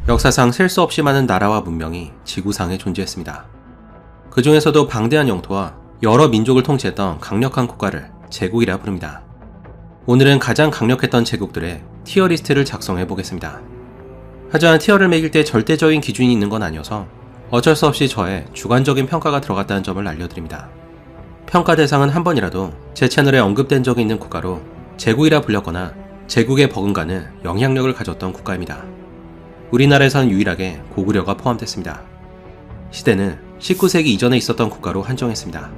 역사상 셀 수 없이 많은 나라와 문명이 지구상에 존재했습니다. 그 중에서도 방대한 영토와 여러 민족을 통치했던 강력한 국가를 제국이라 부릅니다. 오늘은 가장 강력했던 제국들의 티어 리스트를 작성해 보겠습니다. 하지만 티어를 매길 때 절대적인 기준이 있는 건 아니어서 어쩔 수 없이 저의 주관적인 평가가 들어갔다는 점을 알려드립니다. 평가 대상은 한 번이라도 제 채널에 언급된 적이 있는 국가로 제국이라 불렸거나 제국에 버금가는 영향력을 가졌던 국가입니다. 우리나라에선 유일하게 고구려가 포함됐습니다. 시대는 19세기 이전에 있었던 국가로 한정했습니다.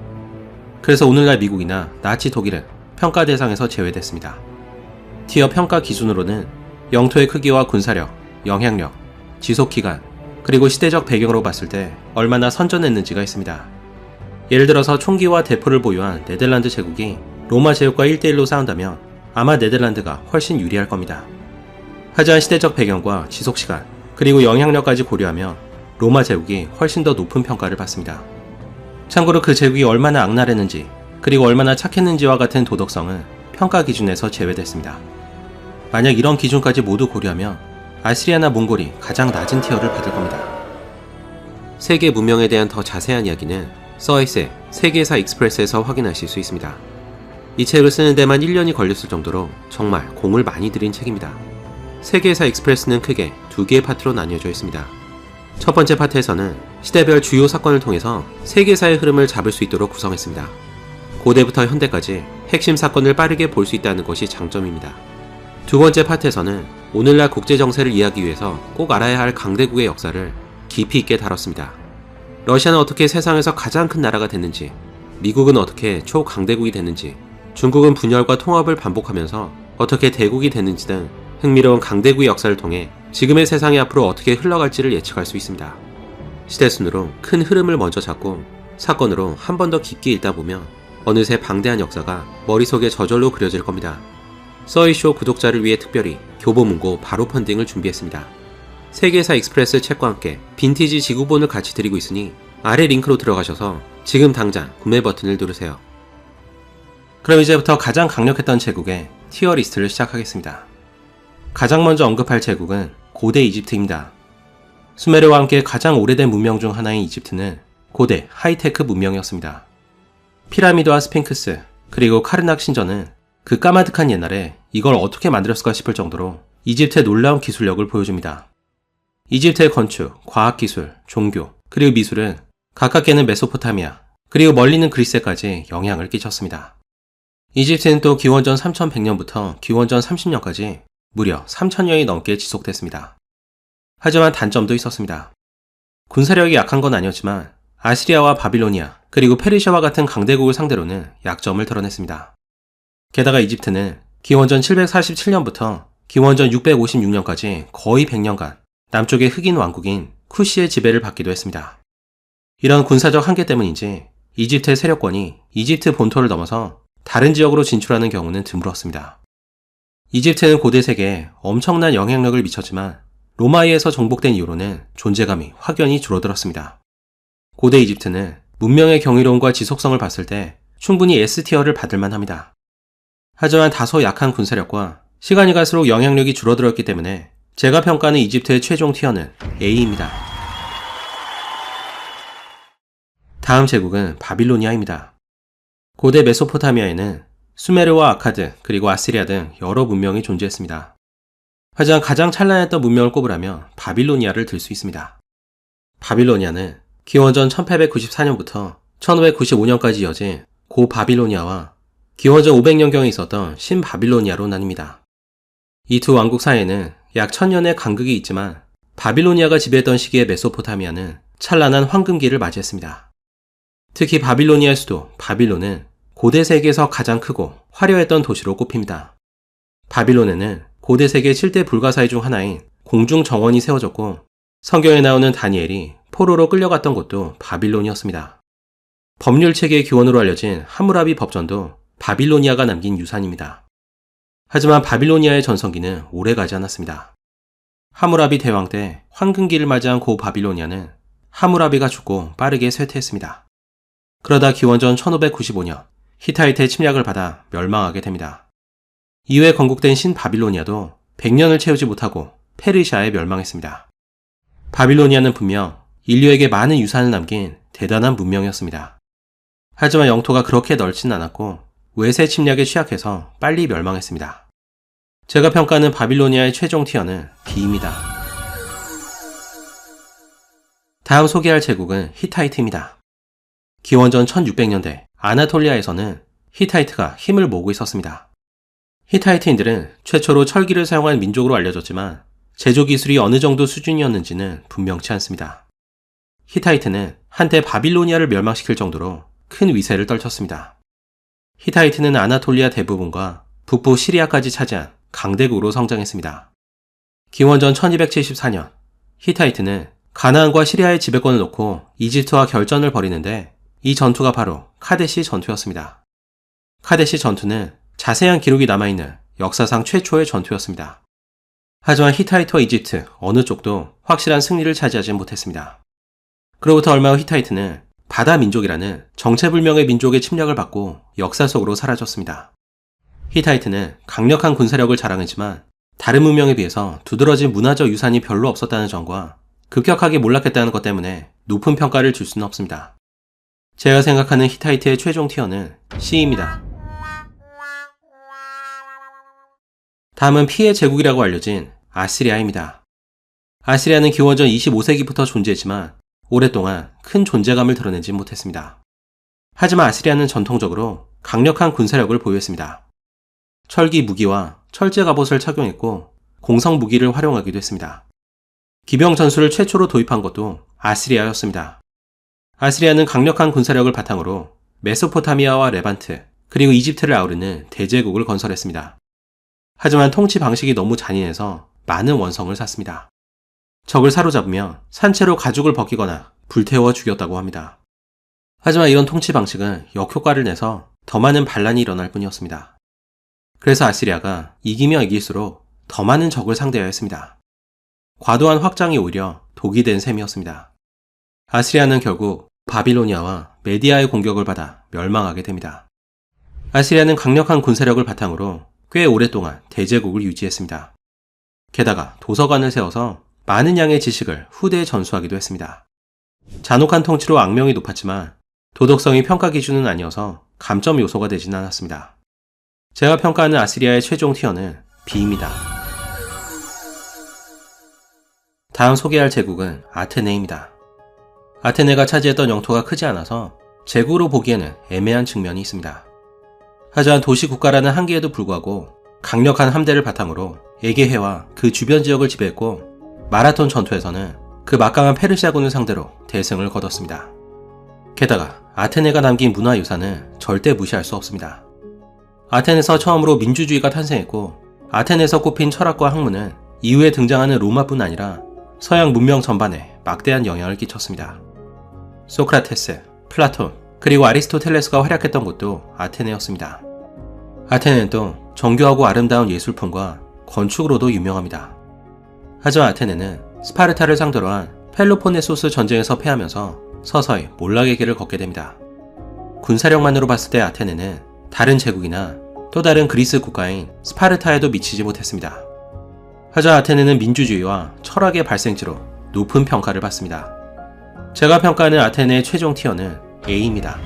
그래서 오늘날 미국이나 나치 독일은 평가 대상에서 제외됐습니다. 티어 평가 기준으로는 영토의 크기와 군사력, 영향력, 지속기간, 그리고 시대적 배경으로 봤을 때 얼마나 선전했는지가 있습니다. 예를 들어서 총기와 대포를 보유한 네덜란드 제국이 로마 제국과 1대1로 싸운다면 아마 네덜란드가 훨씬 유리할 겁니다. 하지만 시대적 배경과 지속시간, 그리고 영향력까지 고려하면 로마 제국이 훨씬 더 높은 평가를 받습니다. 참고로 그 제국이 얼마나 악랄했는지, 그리고 얼마나 착했는지와 같은 도덕성은 평가 기준에서 제외됐습니다. 만약 이런 기준까지 모두 고려하면 아시리아나 몽골이 가장 낮은 티어를 받을 겁니다. 세계 문명에 대한 더 자세한 이야기는 서이스의 세계사 익스프레스에서 확인하실 수 있습니다. 이 책을 쓰는 데만 1년이 걸렸을 정도로 정말 공을 많이 들인 책입니다. 세계사 익스프레스는 크게 두 개의 파트로 나뉘어져 있습니다. 첫 번째 파트에서는 시대별 주요 사건을 통해서 세계사의 흐름을 잡을 수 있도록 구성했습니다. 고대부터 현대까지 핵심 사건을 빠르게 볼 수 있다는 것이 장점입니다. 두 번째 파트에서는 오늘날 국제정세를 이해하기 위해서 꼭 알아야 할 강대국의 역사를 깊이 있게 다뤘습니다. 러시아는 어떻게 세상에서 가장 큰 나라가 됐는지, 미국은 어떻게 초강대국이 됐는지, 중국은 분열과 통합을 반복하면서 어떻게 대국이 됐는지 등 흥미로운 강대국의 역사를 통해 지금의 세상이 앞으로 어떻게 흘러갈지를 예측할 수 있습니다. 시대순으로 큰 흐름을 먼저 잡고 사건으로 한 번 더 깊게 읽다 보면 어느새 방대한 역사가 머릿속에 저절로 그려질 겁니다. 서이쇼 구독자를 위해 특별히 교보문고 바로 펀딩을 준비했습니다. 세계사 익스프레스 책과 함께 빈티지 지구본을 같이 드리고 있으니 아래 링크로 들어가셔서 지금 당장 구매 버튼을 누르세요. 그럼 이제부터 가장 강력했던 제국의 티어 리스트를 시작하겠습니다. 가장 먼저 언급할 제국은 고대 이집트입니다. 수메르와 함께 가장 오래된 문명 중 하나인 이집트는 고대 하이테크 문명이었습니다. 피라미드와 스핑크스, 그리고 카르낙 신전은 그 까마득한 옛날에 이걸 어떻게 만들었을까 싶을 정도로 이집트의 놀라운 기술력을 보여줍니다. 이집트의 건축, 과학기술, 종교, 그리고 미술은 가깝게는 메소포타미아, 그리고 멀리는 그리스에까지 영향을 끼쳤습니다. 이집트는 또 기원전 3100년부터 기원전 30년까지 무려 3000년이 넘게 지속됐습니다. 하지만 단점도 있었습니다. 군사력이 약한 건 아니었지만 아시리아와 바빌로니아, 그리고 페르시아와 같은 강대국을 상대로는 약점을 드러냈습니다. 게다가 이집트는 기원전 747년부터 기원전 656년까지 거의 100년간 남쪽의 흑인 왕국인 쿠시의 지배를 받기도 했습니다. 이런 군사적 한계 때문인지 이집트의 세력권이 이집트 본토를 넘어서 다른 지역으로 진출하는 경우는 드물었습니다. 이집트는 고대 세계에 엄청난 영향력을 미쳤지만 로마에 의해서 정복된 이후로는 존재감이 확연히 줄어들었습니다. 고대 이집트는 문명의 경이로움과 지속성을 봤을 때 충분히 S티어를 받을만 합니다. 하지만 다소 약한 군사력과 시간이 갈수록 영향력이 줄어들었기 때문에 제가 평가하는 이집트의 최종 티어는 A입니다. 다음 제국은 바빌로니아입니다. 고대 메소포타미아에는 수메르와 아카드, 그리고 아시리아 등 여러 문명이 존재했습니다. 하지만 가장 찬란했던 문명을 꼽으라면 바빌로니아를 들 수 있습니다. 바빌로니아는 기원전 1894년부터 1595년까지 이어진 고 바빌로니아와 기원전 500년경에 있었던 신바빌로니아로 나뉩니다. 이 두 왕국 사이에는 약 1000년의 간극이 있지만 바빌로니아가 지배했던 시기의 메소포타미아는 찬란한 황금기를 맞이했습니다. 특히 바빌로니아의 수도 바빌론은 고대 세계에서 가장 크고 화려했던 도시로 꼽힙니다. 바빌론에는 고대 세계 7대 불가사의 중 하나인 공중 정원이 세워졌고 성경에 나오는 다니엘이 포로로 끌려갔던 곳도 바빌론이었습니다. 법률 체계의 기원으로 알려진 하무라비 법전도 바빌로니아가 남긴 유산입니다. 하지만 바빌로니아의 전성기는 오래가지 않았습니다. 하무라비 대왕 때 황금기를 맞이한 고 바빌로니아는 하무라비가 죽고 빠르게 쇠퇴했습니다. 그러다 기원전 1595년 히타이트의 침략을 받아 멸망하게 됩니다. 이후에 건국된 신바빌로니아도 100년을 채우지 못하고 페르시아에 멸망했습니다. 바빌로니아는 분명 인류에게 많은 유산을 남긴 대단한 문명이었습니다. 하지만 영토가 그렇게 넓진 않았고 외세 침략에 취약해서 빨리 멸망했습니다. 제가 평가하는 바빌로니아의 최종 티어는 B입니다. 다음 소개할 제국은 히타이트입니다. 기원전 1600년대 아나톨리아에서는 히타이트가 힘을 모으고 있었습니다. 히타이트인들은 최초로 철기를 사용한 민족으로 알려졌지만 제조 기술이 어느 정도 수준이었는지는 분명치 않습니다. 히타이트는 한때 바빌로니아를 멸망시킬 정도로 큰 위세를 떨쳤습니다. 히타이트는 아나톨리아 대부분과 북부 시리아까지 차지한 강대국으로 성장했습니다. 기원전 1274년 히타이트는 가나안과 시리아의 지배권을 놓고 이집트와 결전을 벌이는데 이 전투가 바로 카데시 전투였습니다. 카데시 전투는 자세한 기록이 남아있는 역사상 최초의 전투였습니다. 하지만 히타이트와 이집트 어느 쪽도 확실한 승리를 차지하지 못했습니다. 그로부터 얼마 후 히타이트는 바다 민족이라는 정체불명의 민족의 침략을 받고 역사 속으로 사라졌습니다. 히타이트는 강력한 군사력을 자랑했지만 다른 문명에 비해서 두드러진 문화적 유산이 별로 없었다는 점과 급격하게 몰락했다는 것 때문에 높은 평가를 줄 수는 없습니다. 제가 생각하는 히타이트의 최종 티어는 C입니다. 다음은 피의 제국이라고 알려진 아시리아입니다. 아시리아는 기원전 25세기부터 존재했지만 오랫동안 큰 존재감을 드러내지 못했습니다. 하지만 아시리아는 전통적으로 강력한 군사력을 보유했습니다. 철기 무기와 철제 갑옷을 착용했고 공성 무기를 활용하기도 했습니다. 기병 전술을 최초로 도입한 것도 아시리아였습니다. 아시리아는 강력한 군사력을 바탕으로 메소포타미아와 레반트 그리고 이집트를 아우르는 대제국을 건설했습니다. 하지만 통치 방식이 너무 잔인해서 많은 원성을 샀습니다. 적을 사로잡으면 산채로 가죽을 벗기거나 불태워 죽였다고 합니다. 하지만 이런 통치 방식은 역효과를 내서 더 많은 반란이 일어날 뿐이었습니다. 그래서 아시리아가 이기면 이길수록 더 많은 적을 상대해야 했습니다. 과도한 확장이 오히려 독이 된 셈이었습니다. 아시리아는 결국 바빌로니아와 메디아의 공격을 받아 멸망하게 됩니다. 아시리아는 강력한 군사력을 바탕으로 꽤 오랫동안 대제국을 유지했습니다. 게다가 도서관을 세워서 많은 양의 지식을 후대에 전수하기도 했습니다. 잔혹한 통치로 악명이 높았지만 도덕성이 평가 기준은 아니어서 감점 요소가 되진 않았습니다. 제가 평가하는 아시리아의 최종 티어는 B입니다. 다음 소개할 제국은 아테네입니다. 아테네가 차지했던 영토가 크지 않아서 제국으로 보기에는 애매한 측면이 있습니다. 하지만 도시국가라는 한계에도 불구하고 강력한 함대를 바탕으로 에게해와 그 주변 지역을 지배했고 마라톤 전투에서는 그 막강한 페르시아군을 상대로 대승을 거뒀습니다. 게다가 아테네가 남긴 문화유산은 절대 무시할 수 없습니다. 아테네에서 처음으로 민주주의가 탄생했고 아테네에서 꼽힌 철학과 학문은 이후에 등장하는 로마뿐 아니라 서양 문명 전반에 막대한 영향을 끼쳤습니다. 소크라테스, 플라톤, 그리고 아리스토텔레스가 활약했던 곳도 아테네였습니다. 아테네는 또 정교하고 아름다운 예술품과 건축으로도 유명합니다. 하지만 아테네는 스파르타를 상대로 한 펠로폰네소스 전쟁에서 패하면서 서서히 몰락의 길을 걷게 됩니다. 군사력만으로 봤을 때 아테네는 다른 제국이나 또 다른 그리스 국가인 스파르타에도 미치지 못했습니다. 하지만 아테네는 민주주의와 철학의 발생지로 높은 평가를 받습니다. 제가 평가하는 아테네의 최종 티어는 A입니다.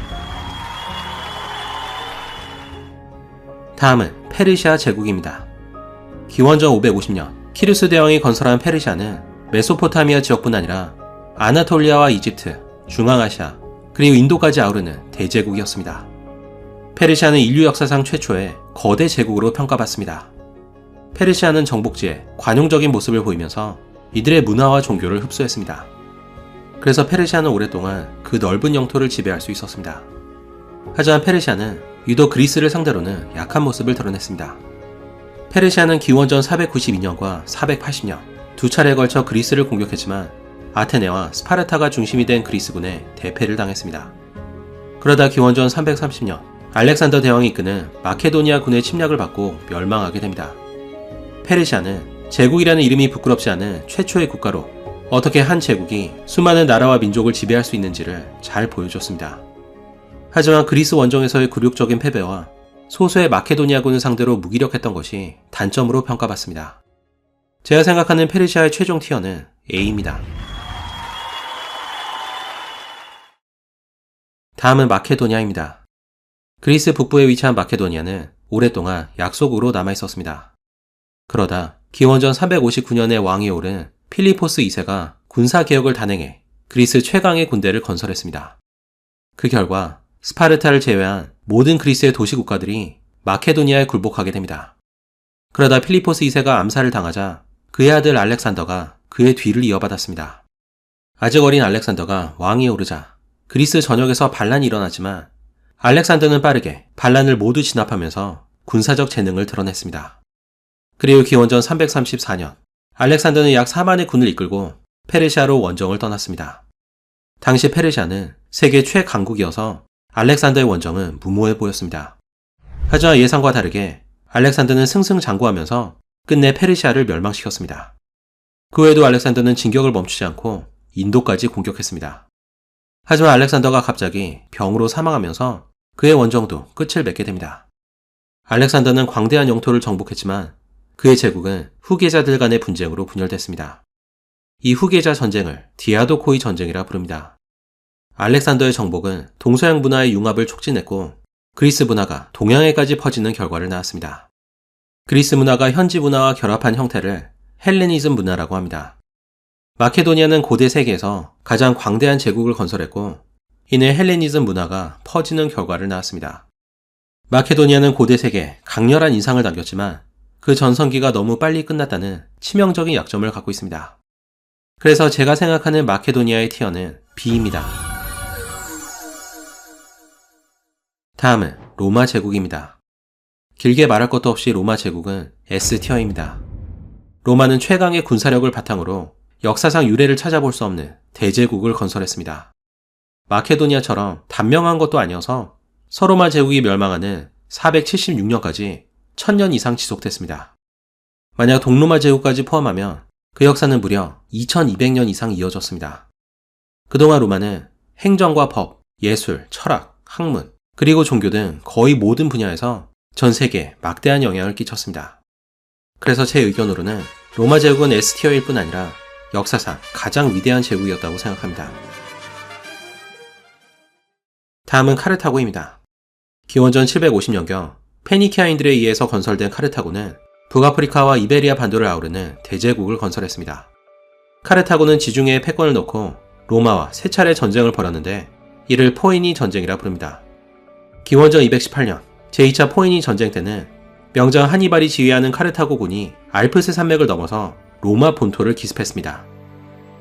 다음은 페르시아 제국입니다. 기원전 550년 키루스 대왕이 건설한 페르시아는 메소포타미아 지역뿐 아니라 아나톨리아와 이집트, 중앙아시아, 그리고 인도까지 아우르는 대제국이었습니다. 페르시아는 인류 역사상 최초의 거대 제국으로 평가받습니다. 페르시아는 정복지에 관용적인 모습을 보이면서 이들의 문화와 종교를 흡수했습니다. 그래서 페르시아는 오랫동안 그 넓은 영토를 지배할 수 있었습니다. 하지만 페르시아는 유독 그리스를 상대로는 약한 모습을 드러냈습니다. 페르시아는 기원전 492년과 480년 두 차례에 걸쳐 그리스를 공격했지만 아테네와 스파르타가 중심이 된 그리스군에 대패를 당했습니다. 그러다 기원전 330년 알렉산더 대왕이 이끄는 마케도니아 군의 침략을 받고 멸망하게 됩니다. 페르시아는 제국이라는 이름이 부끄럽지 않은 최초의 국가로 어떻게 한 제국이 수많은 나라와 민족을 지배할 수 있는지를 잘 보여줬습니다. 하지만 그리스 원정에서의 굴욕적인 패배와 소수의 마케도니아군을 상대로 무기력했던 것이 단점으로 평가받습니다. 제가 생각하는 페르시아의 최종 티어는 A입니다. 다음은 마케도니아입니다. 그리스 북부에 위치한 마케도니아는 오랫동안 약속으로 남아 있었습니다. 그러다 기원전 359년에 왕이 오른 필리포스 2세가 군사개혁을 단행해 그리스 최강의 군대를 건설했습니다. 그 결과 스파르타를 제외한 모든 그리스의 도시국가들이 마케도니아에 굴복하게 됩니다. 그러다 필리포스 2세가 암살을 당하자 그의 아들 알렉산더가 그의 뒤를 이어받았습니다. 아직 어린 알렉산더가 왕위에 오르자 그리스 전역에서 반란이 일어났지만 알렉산더는 빠르게 반란을 모두 진압하면서 군사적 재능을 드러냈습니다. 그리고 기원전 334년 알렉산더는 약 4만의 군을 이끌고 페르시아로 원정을 떠났습니다. 당시 페르시아는 세계 최강국이어서 알렉산더의 원정은 무모해 보였습니다. 하지만 예상과 다르게 알렉산더는 승승장구하면서 끝내 페르시아를 멸망시켰습니다. 그 외에도 알렉산더는 진격을 멈추지 않고 인도까지 공격했습니다. 하지만 알렉산더가 갑자기 병으로 사망하면서 그의 원정도 끝을 맺게 됩니다. 알렉산더는 광대한 영토를 정복했지만 그의 제국은 후계자들 간의 분쟁으로 분열됐습니다. 이 후계자 전쟁을 디아도코이 전쟁이라 부릅니다. 알렉산더의 정복은 동서양 문화의 융합을 촉진했고 그리스 문화가 동양에까지 퍼지는 결과를 낳았습니다. 그리스 문화가 현지 문화와 결합한 형태를 헬레니즘 문화라고 합니다. 마케도니아는 고대 세계에서 가장 광대한 제국을 건설했고 이내 헬레니즘 문화가 퍼지는 결과를 낳았습니다. 마케도니아는 고대 세계에 강렬한 인상을 남겼지만 그 전성기가 너무 빨리 끝났다는 치명적인 약점을 갖고 있습니다. 그래서 제가 생각하는 마케도니아의 티어는 B입니다. 다음은 로마 제국입니다. 길게 말할 것도 없이 로마 제국은 S티어입니다. 로마는 최강의 군사력을 바탕으로 역사상 유례를 찾아볼 수 없는 대제국을 건설했습니다. 마케도니아처럼 단명한 것도 아니어서 서로마 제국이 멸망하는 476년까지 1000년 이상 지속됐습니다. 만약 동로마 제국까지 포함하면 그 역사는 무려 2200년 이상 이어졌습니다. 그동안 로마는 행정과 법, 예술, 철학, 학문, 그리고 종교 등 거의 모든 분야에서 전 세계에 막대한 영향을 끼쳤습니다. 그래서 제 의견으로는 로마 제국은 S티어일 뿐 아니라 역사상 가장 위대한 제국이었다고 생각합니다. 다음은 카르타고입니다. 기원전 750년경 페니키아인들에 의해서 건설된 카르타고는 북아프리카와 이베리아 반도를 아우르는 대제국을 건설했습니다. 카르타고는 지중해에 패권을 놓고 로마와 세 차례 전쟁을 벌였는데 이를 포에니 전쟁이라 부릅니다. 기원전 218년 제2차 포에니 전쟁 때는 명장 하니발이 지휘하는 카르타고군이 알프스 산맥을 넘어서 로마 본토를 기습했습니다.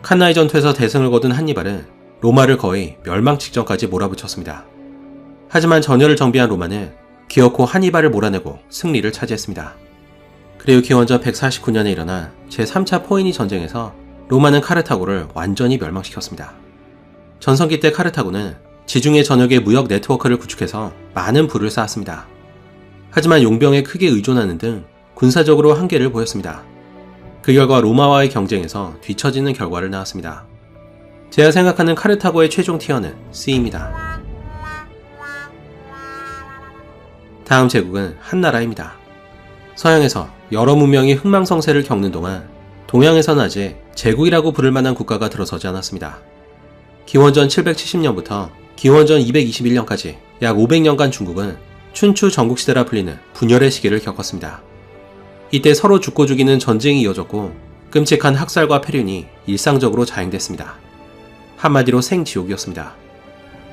칸나이 전투에서 대승을 거둔 한니발은 로마를 거의 멸망 직전까지 몰아붙였습니다. 하지만 전열을 정비한 로마는 기어코 한니발을 몰아내고 승리를 차지했습니다. 그리고 기원전 149년에 일어난 제3차 포에니 전쟁에서 로마는 카르타고를 완전히 멸망시켰습니다. 전성기 때 카르타고는 지중해 전역의 무역 네트워크를 구축해서 많은 부를 쌓았습니다. 하지만 용병에 크게 의존하는 등 군사적으로 한계를 보였습니다. 그 결과 로마와의 경쟁에서 뒤처지는 결과를 낳았습니다. 제가 생각하는 카르타고의 최종 티어는 C입니다. 다음 제국은 한나라입니다. 서양에서 여러 문명이 흥망성쇠를 겪는 동안 동양에서는 아직 제국이라고 부를 만한 국가가 들어서지 않았습니다. 기원전 770년부터 기원전 221년까지 약 500년간 중국은 춘추 전국시대라 불리는 분열의 시기를 겪었습니다. 이때 서로 죽고 죽이는 전쟁이 이어졌고 끔찍한 학살과 폐륜이 일상적으로 자행됐습니다. 한마디로 생지옥이었습니다.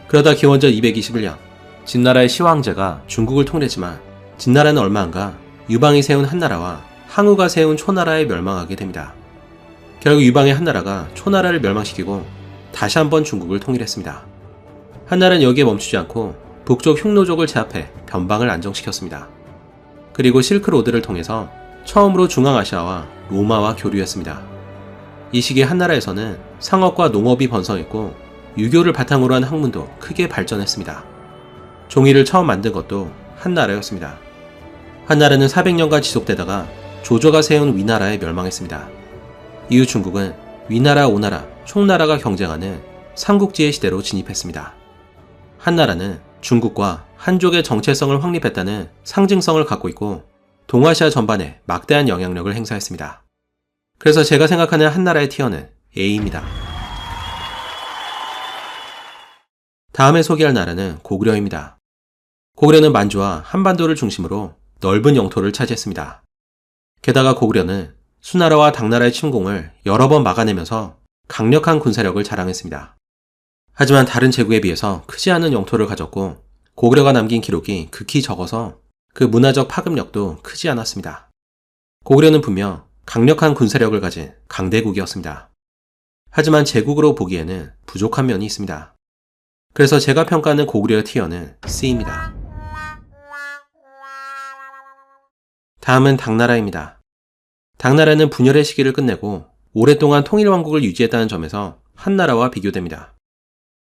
그러다 기원전 221년 진나라의 시황제가 중국을 통일했지만 진나라는 얼마 안가 유방이 세운 한나라와 항우가 세운 초나라에 멸망하게 됩니다. 결국 유방의 한나라가 초나라를 멸망시키고 다시 한번 중국을 통일했습니다. 한나라는 여기에 멈추지 않고 북쪽 흉노족을 제압해 변방을 안정시켰습니다. 그리고 실크로드를 통해서 처음으로 중앙아시아와 로마와 교류했습니다. 이 시기에 한나라에서는 상업과 농업이 번성했고 유교를 바탕으로 한 학문도 크게 발전했습니다. 종이를 처음 만든 것도 한나라였습니다. 한나라는 400년간 지속되다가 조조가 세운 위나라에 멸망했습니다. 이후 중국은 위나라, 오나라, 총나라가 경쟁하는 삼국지의 시대로 진입했습니다. 한나라는 중국과 한족의 정체성을 확립했다는 상징성을 갖고 있고 동아시아 전반에 막대한 영향력을 행사했습니다. 그래서 제가 생각하는 한나라의 티어는 A입니다. 다음에 소개할 나라는 고구려입니다. 고구려는 만주와 한반도를 중심으로 넓은 영토를 차지했습니다. 게다가 고구려는 수나라와 당나라의 침공을 여러 번 막아내면서 강력한 군사력을 자랑했습니다. 하지만 다른 제국에 비해서 크지 않은 영토를 가졌고 고구려가 남긴 기록이 극히 적어서 그 문화적 파급력도 크지 않았습니다. 고구려는 분명 강력한 군사력을 가진 강대국이었습니다. 하지만 제국으로 보기에는 부족한 면이 있습니다. 그래서 제가 평가하는 고구려의 티어는 C입니다. 다음은 당나라입니다. 당나라는 분열의 시기를 끝내고 오랫동안 통일왕국을 유지했다는 점에서 한나라와 비교됩니다.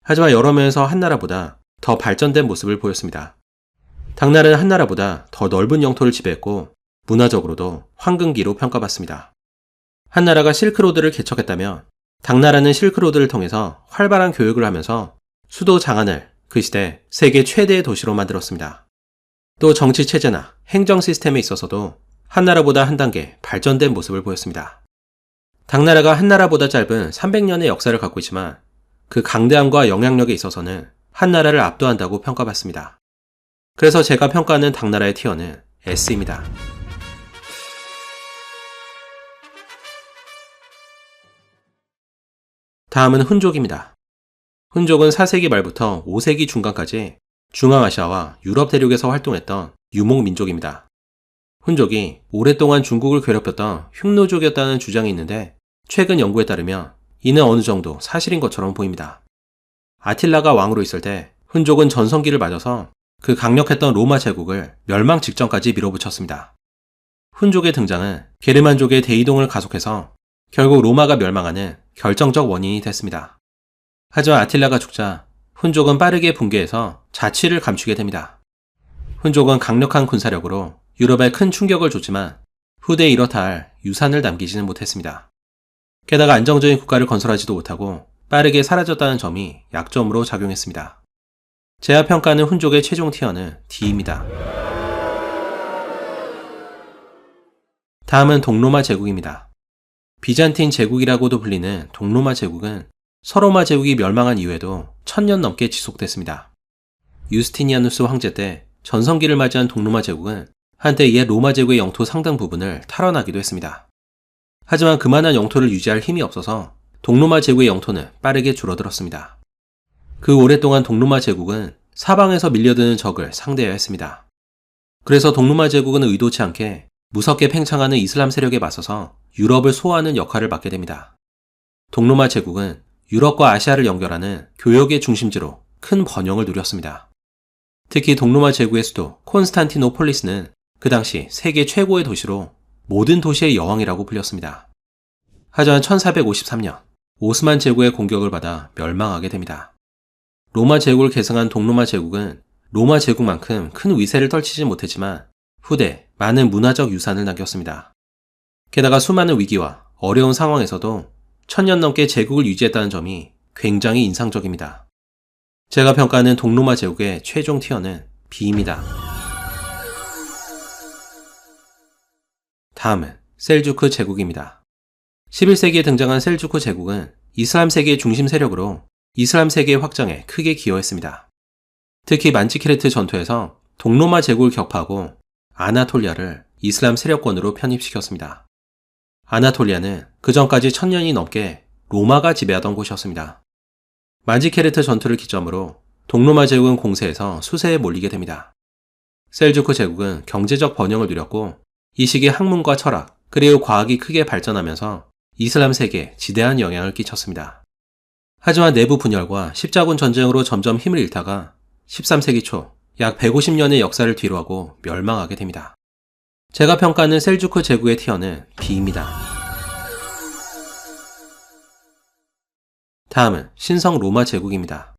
하지만 여러 면에서 한나라보다 더 발전된 모습을 보였습니다. 당나라는 한나라보다 더 넓은 영토를 지배했고 문화적으로도 황금기로 평가받습니다. 한나라가 실크로드를 개척했다면 당나라는 실크로드를 통해서 활발한 교육을 하면서 수도 장안을 그 시대 세계 최대의 도시로 만들었습니다. 또 정치 체제나 행정 시스템에 있어서도 한나라보다 한 단계 발전된 모습을 보였습니다. 당나라가 한나라보다 짧은 300년의 역사를 갖고 있지만 그 강대함과 영향력에 있어서는 한나라를 압도한다고 평가받습니다. 그래서 제가 평가하는 당나라의 티어는 S입니다. 다음은 훈족입니다. 훈족은 4세기 말부터 5세기 중반까지 중앙아시아와 유럽 대륙에서 활동했던 유목민족입니다. 훈족이 오랫동안 중국을 괴롭혔던 흉노족이었다는 주장이 있는데 최근 연구에 따르면 이는 어느 정도 사실인 것처럼 보입니다. 아틸라가 왕으로 있을 때 훈족은 전성기를 맞아서 그 강력했던 로마 제국을 멸망 직전까지 밀어붙였습니다. 훈족의 등장은 게르만족의 대이동을 가속해서 결국 로마가 멸망하는 결정적 원인이 됐습니다. 하지만 아틸라가 죽자 훈족은 빠르게 붕괴해서 자취를 감추게 됩니다. 훈족은 강력한 군사력으로 유럽에 큰 충격을 줬지만 후대에 이렇다 할 유산을 남기지는 못했습니다. 게다가 안정적인 국가를 건설하지도 못하고 빠르게 사라졌다는 점이 약점으로 작용했습니다. 제가 평가하는 훈족의 최종 티어는 D입니다. 다음은 동로마 제국입니다. 비잔틴 제국이라고도 불리는 동로마 제국은 서로마 제국이 멸망한 이후에도 1000년 넘게 지속됐습니다. 유스티니아누스 황제 때 전성기를 맞이한 동로마 제국은 한때 옛 로마 제국의 영토 상당 부분을 탈환하기도 했습니다. 하지만 그만한 영토를 유지할 힘이 없어서 동로마 제국의 영토는 빠르게 줄어들었습니다. 그 오랫동안 동로마 제국은 사방에서 밀려드는 적을 상대해야 했습니다. 그래서 동로마 제국은 의도치 않게 무섭게 팽창하는 이슬람 세력에 맞서서 유럽을 소화하는 역할을 맡게 됩니다. 동로마 제국은 유럽과 아시아를 연결하는 교역의 중심지로 큰 번영을 누렸습니다. 특히 동로마 제국의 수도 콘스탄티노폴리스는 그 당시 세계 최고의 도시로 모든 도시의 여왕이라고 불렸습니다. 하지만 1453년 오스만 제국의 공격을 받아 멸망하게 됩니다. 로마 제국을 계승한 동로마 제국은 로마 제국만큼 큰 위세를 떨치지 못했지만 후대 많은 문화적 유산을 남겼습니다. 게다가 수많은 위기와 어려운 상황에서도 1000년 넘게 제국을 유지했다는 점이 굉장히 인상적입니다. 제가 평가하는 동로마 제국의 최종 티어는 B입니다. 다음은 셀주크 제국입니다. 11세기에 등장한 셀주크 제국은 이슬람 세계의 중심 세력으로 이슬람 세계의 확장에 크게 기여했습니다. 특히 만치키레트 전투에서 동로마 제국을 격파하고 아나톨리아를 이슬람 세력권으로 편입시켰습니다. 아나톨리아는 그 전까지 1000년이 넘게 로마가 지배하던 곳이었습니다. 만치키레트 전투를 기점으로 동로마 제국은 공세에서 수세에 몰리게 됩니다. 셀주크 제국은 경제적 번영을 누렸고 이 시기에 학문과 철학 그리고 과학이 크게 발전하면서 이슬람 세계에 지대한 영향을 끼쳤습니다. 하지만 내부 분열과 십자군 전쟁으로 점점 힘을 잃다가 13세기 초 약 150년의 역사를 뒤로하고 멸망하게 됩니다. 제가 평가하는 셀주크 제국의 티어는 B입니다. 다음은 신성 로마 제국입니다.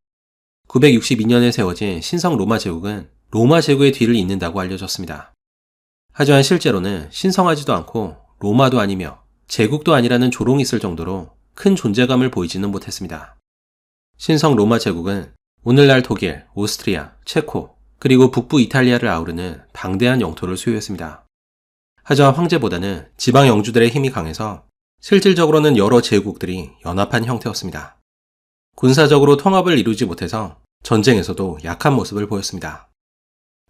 962년에 세워진 신성 로마 제국은 로마 제국의 뒤를 잇는다고 알려졌습니다. 하지만 실제로는 신성하지도 않고 로마도 아니며 제국도 아니라는 조롱이 있을 정도로 큰 존재감을 보이지는 못했습니다. 신성 로마 제국은 오늘날 독일, 오스트리아, 체코, 그리고 북부 이탈리아를 아우르는 방대한 영토를 소유했습니다. 하지만 황제보다는 지방 영주들의 힘이 강해서 실질적으로는 여러 제국들이 연합한 형태였습니다. 군사적으로 통합을 이루지 못해서 전쟁에서도 약한 모습을 보였습니다.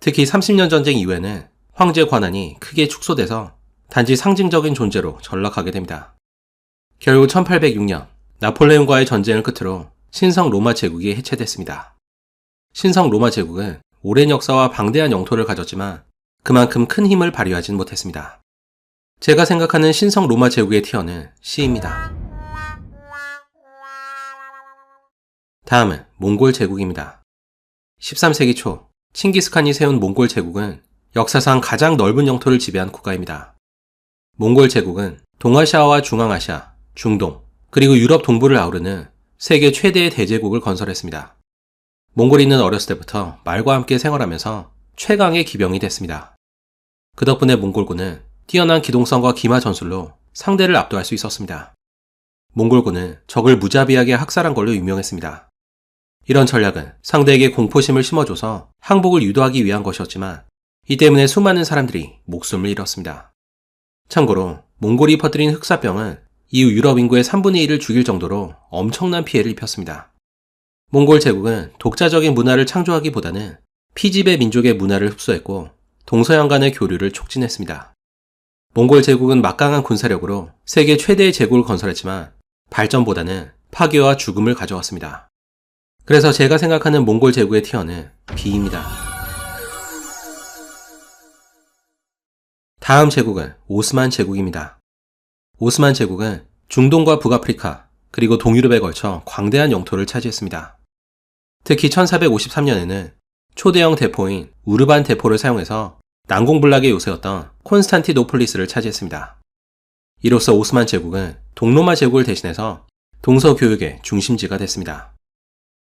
특히 30년 전쟁 이후에는 황제 권한이 크게 축소돼서 단지 상징적인 존재로 전락하게 됩니다. 결국 1806년 나폴레옹과의 전쟁을 끝으로 신성 로마 제국이 해체됐습니다. 신성 로마 제국은 오랜 역사와 방대한 영토를 가졌지만 그만큼 큰 힘을 발휘하진 못했습니다. 제가 생각하는 신성 로마 제국의 티어는 C입니다. 다음은 몽골 제국입니다. 13세기 초 칭기스칸이 세운 몽골 제국은 역사상 가장 넓은 영토를 지배한 국가입니다. 몽골 제국은 동아시아와 중앙아시아, 중동, 그리고 유럽 동부를 아우르는 세계 최대의 대제국을 건설했습니다. 몽골인은 어렸을 때부터 말과 함께 생활하면서 최강의 기병이 됐습니다. 그 덕분에 몽골군은 뛰어난 기동성과 기마 전술로 상대를 압도할 수 있었습니다. 몽골군은 적을 무자비하게 학살한 걸로 유명했습니다. 이런 전략은 상대에게 공포심을 심어줘서 항복을 유도하기 위한 것이었지만 이 때문에 수많은 사람들이 목숨을 잃었습니다. 참고로 몽골이 퍼뜨린 흑사병은 이후 유럽 인구의 3분의 1을 죽일 정도로 엄청난 피해를 입혔습니다. 몽골 제국은 독자적인 문화를 창조하기보다는 피지배 민족의 문화를 흡수했고 동서양 간의 교류를 촉진했습니다. 몽골 제국은 막강한 군사력으로 세계 최대의 제국을 건설했지만 발전보다는 파괴와 죽음을 가져왔습니다. 그래서 제가 생각하는 몽골 제국의 티어는 B입니다. 다음 제국은 오스만 제국입니다. 오스만 제국은 중동과 북아프리카 그리고 동유럽에 걸쳐 광대한 영토를 차지했습니다. 특히 1453년에는 초대형 대포인 우르반 대포를 사용해서 난공불락의 요새였던 콘스탄티노폴리스를 차지했습니다. 이로써 오스만 제국은 동로마 제국을 대신해서 동서교역의 중심지가 됐습니다.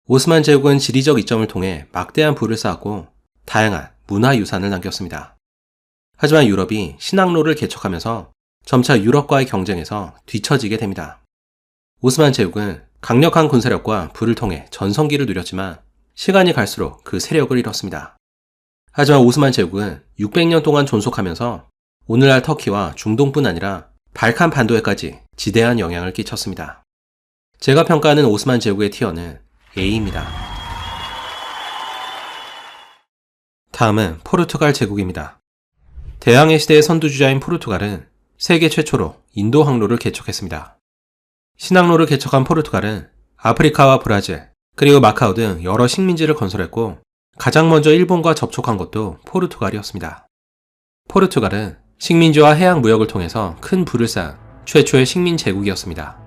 오스만 제국은 지리적 이점을 통해 막대한 부를 쌓았고 다양한 문화유산을 남겼습니다. 하지만 유럽이 신항로를 개척하면서 점차 유럽과의 경쟁에서 뒤처지게 됩니다. 오스만 제국은 강력한 군사력과 부를 통해 전성기를 누렸지만 시간이 갈수록 그 세력을 잃었습니다. 하지만 오스만 제국은 600년 동안 존속하면서 오늘날 터키와 중동뿐 아니라 발칸 반도에까지 지대한 영향을 끼쳤습니다. 제가 평가하는 오스만 제국의 티어는 A입니다. 다음은 포르투갈 제국입니다. 대항해 시대의 선두주자인 포르투갈은 세계 최초로 인도 항로를 개척했습니다. 신항로를 개척한 포르투갈은 아프리카와 브라질, 그리고 마카오 등 여러 식민지를 건설했고 가장 먼저 일본과 접촉한 것도 포르투갈이었습니다. 포르투갈은 식민지와 해양 무역을 통해서 큰 부를 쌓은 최초의 식민 제국이었습니다.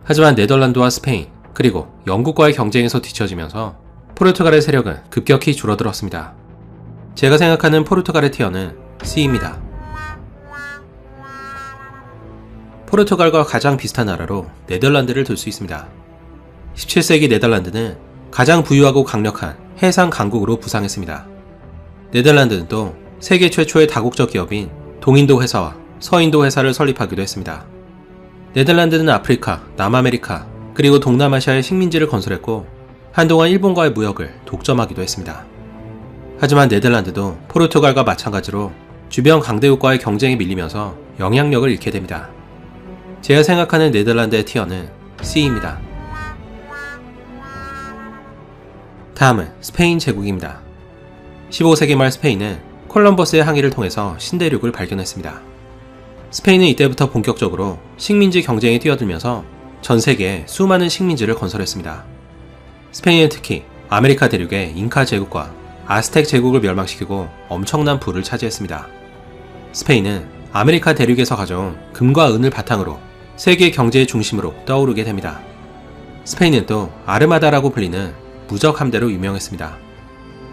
하지만 네덜란드와 스페인, 그리고 영국과의 경쟁에서 뒤처지면서 포르투갈의 세력은 급격히 줄어들었습니다. 제가 생각하는 포르투갈의 티어는 C입니다. 포르투갈과 가장 비슷한 나라로 네덜란드를 들 수 있습니다. 17세기 네덜란드는 가장 부유하고 강력한 해상 강국으로 부상했습니다. 네덜란드는 또 세계 최초의 다국적 기업인 동인도 회사와 서인도 회사를 설립하기도 했습니다. 네덜란드는 아프리카, 남아메리카, 그리고 동남아시아의 식민지를 건설했고 한동안 일본과의 무역을 독점하기도 했습니다. 하지만 네덜란드도 포르투갈과 마찬가지로 주변 강대국과의 경쟁에 밀리면서 영향력을 잃게 됩니다. 제가 생각하는 네덜란드의 티어는 C입니다. 다음은 스페인 제국입니다. 15세기 말 스페인은 콜럼버스의 항해를 통해서 신대륙을 발견했습니다. 스페인은 이때부터 본격적으로 식민지 경쟁에 뛰어들면서 전 세계에 수많은 식민지를 건설했습니다. 스페인은 특히 아메리카 대륙의 잉카 제국과 아스텍 제국을 멸망시키고 엄청난 부를 차지했습니다. 스페인은 아메리카 대륙에서 가져온 금과 은을 바탕으로 세계 경제의 중심으로 떠오르게 됩니다. 스페인은 또 아르마다라고 불리는 무적 함대로 유명했습니다.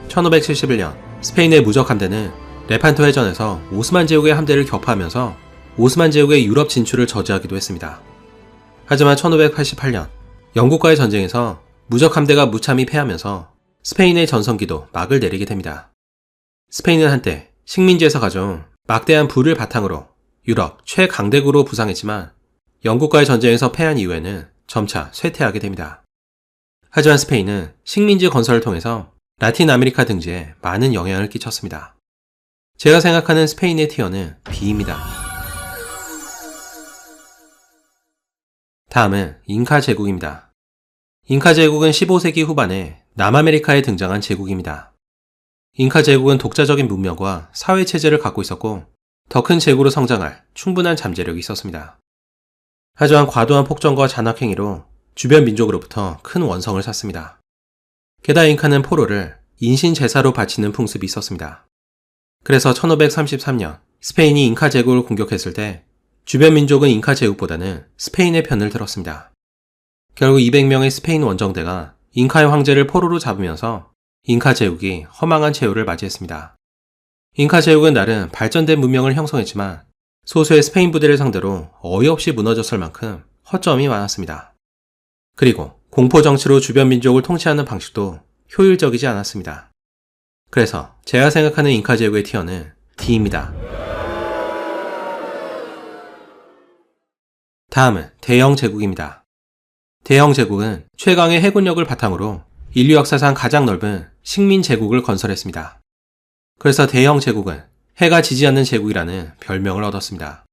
1571년 스페인의 무적 함대는 레판토 해전에서 오스만 제국의 함대를 격파하면서 오스만 제국의 유럽 진출을 저지하기도 했습니다. 하지만 1588년 영국과의 전쟁에서 무적 함대가 무참히 패하면서 스페인의 전성기도 막을 내리게 됩니다. 스페인은 한때 식민지에서 가져온 막대한 부를 바탕으로 유럽 최강대국으로 부상했지만 영국과의 전쟁에서 패한 이후에는 점차 쇠퇴하게 됩니다. 하지만 스페인은 식민지 건설을 통해서 라틴 아메리카 등지에 많은 영향을 끼쳤습니다. 제가 생각하는 스페인의 티어는 B입니다. 다음은 잉카 제국입니다. 잉카 제국은 15세기 후반에 남아메리카에 등장한 제국입니다. 잉카 제국은 독자적인 문명과 사회체제를 갖고 있었고 더 큰 제국으로 성장할 충분한 잠재력이 있었습니다. 하지만 과도한 폭정과 잔악행위로 주변 민족으로부터 큰 원성을 샀습니다. 게다가 잉카는 포로를 인신 제사로 바치는 풍습이 있었습니다. 그래서 1533년 스페인이 잉카 제국을 공격했을 때 주변 민족은 잉카 제국보다는 스페인의 편을 들었습니다. 결국 200명의 스페인 원정대가 잉카의 황제를 포로로 잡으면서 잉카 제국이 허망한 최후를 맞이했습니다. 잉카 제국은 나름 발전된 문명을 형성했지만 소수의 스페인 부대를 상대로 어이없이 무너졌을 만큼 허점이 많았습니다. 그리고 공포 정치로 주변 민족을 통치하는 방식도 효율적이지 않았습니다. 그래서 제가 생각하는 잉카 제국의 티어는 D입니다. 다음은 대영 제국입니다. 대영 제국은 최강의 해군력을 바탕으로 인류 역사상 가장 넓은 식민 제국을 건설했습니다. 그래서 대영 제국은 해가 지지 않는 제국이라는 별명을 얻었습니다.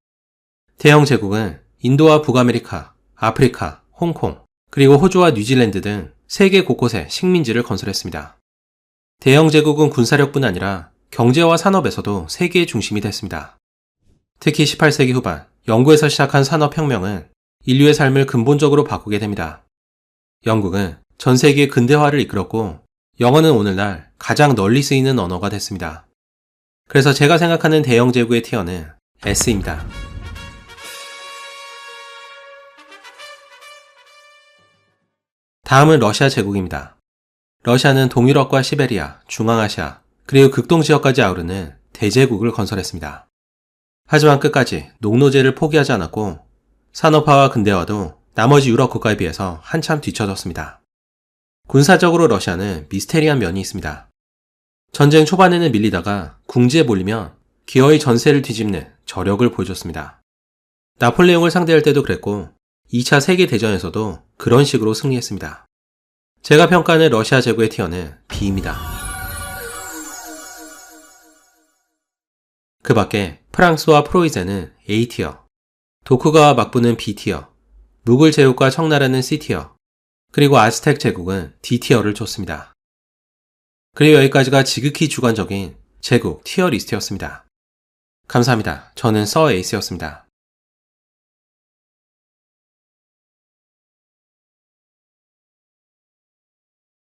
대영 제국은 인도와 북아메리카, 아프리카, 홍콩, 그리고 호주와 뉴질랜드 등 세계 곳곳에 식민지를 건설했습니다. 대영 제국은 군사력뿐 아니라 경제와 산업에서도 세계의 중심이 됐습니다. 특히 18세기 후반 영국에서 시작한 산업혁명은 인류의 삶을 근본적으로 바꾸게 됩니다. 영국은 전 세계의 근대화를 이끌었고 영어는 오늘날 가장 널리 쓰이는 언어가 됐습니다. 그래서 제가 생각하는 대영 제국의 티어는 S입니다. 다음은 러시아 제국입니다. 러시아는 동유럽과 시베리아, 중앙아시아, 그리고 극동지역까지 아우르는 대제국을 건설했습니다. 하지만 끝까지 농노제를 포기하지 않았고 산업화와 근대화도 나머지 유럽 국가에 비해서 한참 뒤처졌습니다. 군사적으로 러시아는 미스테리한 면이 있습니다. 전쟁 초반에는 밀리다가 궁지에 몰리면 기어이 전세를 뒤집는 저력을 보여줬습니다. 나폴레옹을 상대할 때도 그랬고 2차 세계대전에서도 그런 식으로 승리했습니다. 제가 평가하는 러시아 제국의 티어는 B입니다. 그 밖에 프랑스와 프로이센은 A티어, 도쿠가와 막부는 B티어, 무굴 제국과 청나라는 C티어, 그리고 아즈텍 제국은 D티어를 줬습니다. 그리고 여기까지가 지극히 주관적인 제국 티어 리스트였습니다. 감사합니다. 저는 서 에이스였습니다.